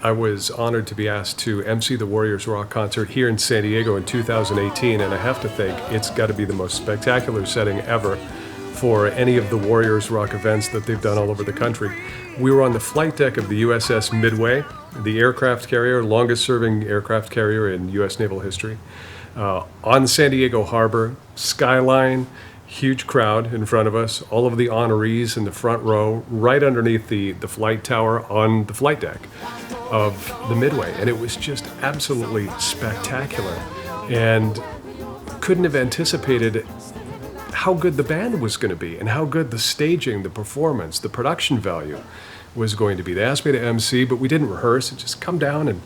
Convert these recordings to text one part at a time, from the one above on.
I was honored to be asked to MC the Warriors Rock concert here in San Diego in 2018, and I have to think it's got to be the most spectacular setting ever for any of the Warriors Rock events that they've done all over the country. We were on the flight deck of the USS Midway, the aircraft carrier, longest-serving aircraft carrier in U.S. naval history. On San Diego Harbor, skyline, huge crowd in front of us, all of the honorees in the front row, right underneath the flight tower on the flight deck of the Midway. And it was just absolutely spectacular. And couldn't have anticipated how good the band was going to be and how good the staging, the performance, the production value was going to be. They asked me to MC, but we didn't rehearse. Just come down and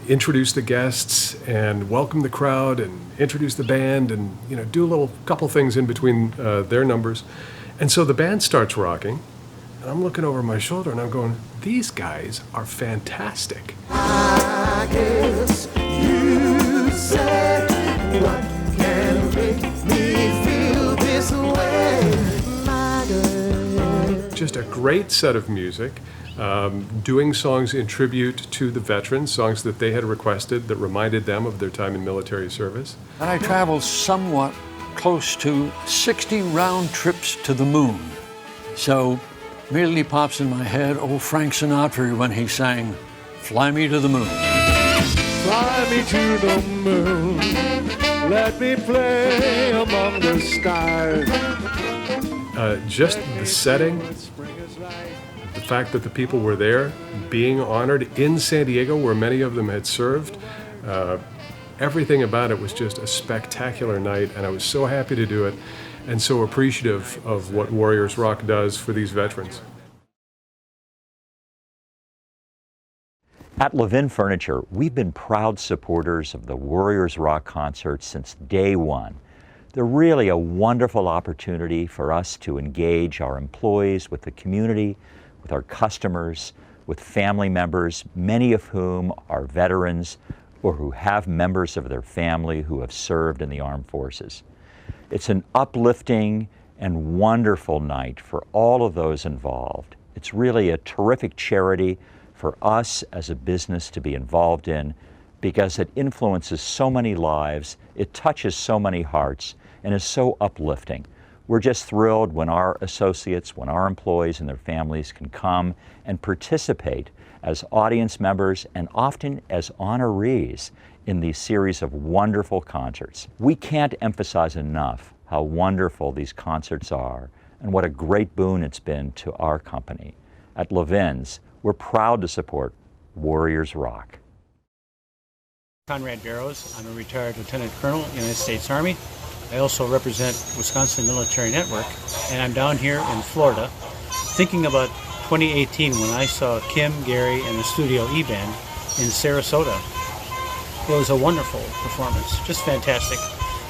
introduce the guests and welcome the crowd and introduce the band and do a little couple things in between their numbers. And so the band starts rocking, and I'm looking over my shoulder and I'm going, these guys are fantastic. I guess you said what can make me feel this way, my girl. Just a great set of music. Doing songs in tribute to the veterans, songs that they had requested that reminded them of their time in military service. And I traveled somewhat close to 60 round trips to the moon. So immediately pops in my head old Frank Sinatra when he sang, "Fly Me to the Moon." Fly me to the moon, let me play among the stars. Just the setting, the fact that the people were there, being honored in San Diego where many of them had served, everything about it was just a spectacular night, and I was so happy to do it and so appreciative of what Warriors Rock does for these veterans. At Levin Furniture, we've been proud supporters of the Warriors Rock concerts since day one. They're really a wonderful opportunity for us to engage our employees with the community, with our customers, with family members, many of whom are veterans or who have members of their family who have served in the armed forces. It's an uplifting and wonderful night for all of those involved. It's really a terrific charity for us as a business to be involved in because it influences so many lives, it touches so many hearts, and is so uplifting. We're just thrilled when our associates, when our employees and their families can come and participate as audience members and often as honorees in these series of wonderful concerts. We can't emphasize enough how wonderful these concerts are and what a great boon it's been to our company. At Levin's, we're proud to support Warriors Rock. Conrad Garros. I'm a retired Lieutenant Colonel, United States Army. I also represent Wisconsin Military Network, and I'm down here in Florida thinking about 2018 when I saw Kim, Gary, and the Studio E-Band in Sarasota. It was a wonderful performance, just fantastic.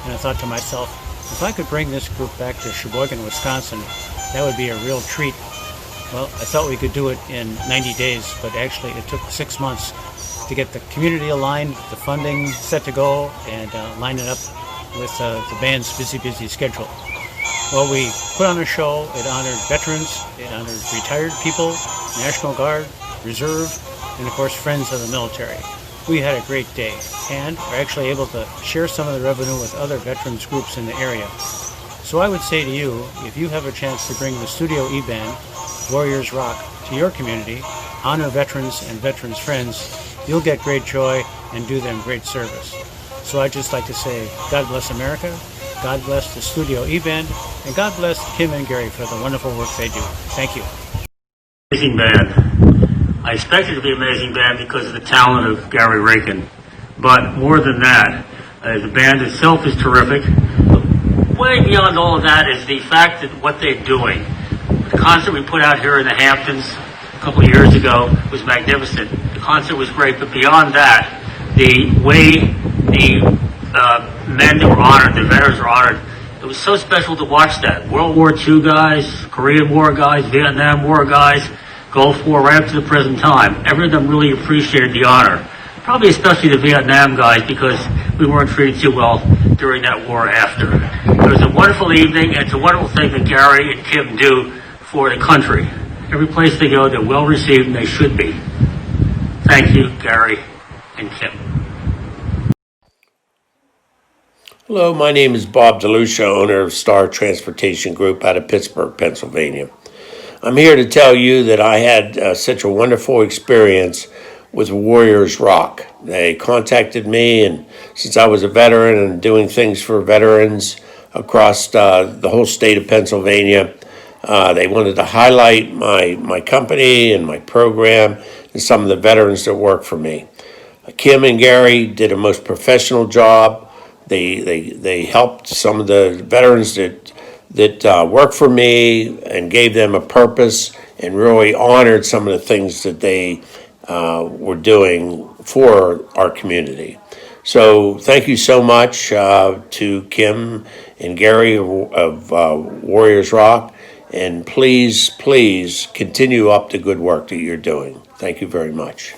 And I thought to myself, if I could bring this group back to Sheboygan, Wisconsin, that would be a real treat. Well, I thought we could do it in 90 days, but actually it took 6 months to get the community aligned, the funding set to go, and line it up with the band's busy schedule. Well, we put on a show. It honored veterans, it honored retired people, National Guard, Reserve, and of course friends of the military. We had a great day and are actually able to share some of the revenue with other veterans groups in the area. So I would say to you, if you have a chance to bring the Studio E-Band, Warriors Rock, to your community, honor veterans and veterans' friends, you'll get great joy and do them great service. So I'd just like to say, God bless America, God bless the Studio E-Band, and God bless Kim and Gary for the wonderful work they do. Thank you. Amazing band. I expected it to be an amazing band because of the talent of Gary Regan. But more than that, the band itself is terrific. Way beyond all of that is the fact that what they're doing. The concert we put out here in the Hamptons a couple of years ago was magnificent. The concert was great, but beyond that, the way the men that were honored, the veterans were honored, it was so special to watch that. World War II guys, Korean War guys, Vietnam War guys, Gulf War right up to the present time. Every of them really appreciated the honor. Probably especially the Vietnam guys because we weren't treated too well during that war after. It was a wonderful evening, and it's a wonderful thing that Gary and Kim do for the country. Every place they go, they're well received, and they should be. Thank you, Gary and Kim. Hello, my name is Bob DeLucia, owner of Star Transportation Group out of Pittsburgh, Pennsylvania. I'm here to tell you that I had such a wonderful experience with Warriors Rock. They contacted me, and since I was a veteran and doing things for veterans across the whole state of Pennsylvania, they wanted to highlight my company and my program and some of the veterans that work for me. Kim and Gary did a most professional job. They helped some of the veterans that worked for me and gave them a purpose and really honored some of the things that they were doing for our community. So thank you so much to Kim and Gary of Warriors Rock, and please continue up the good work that you're doing. Thank you very much.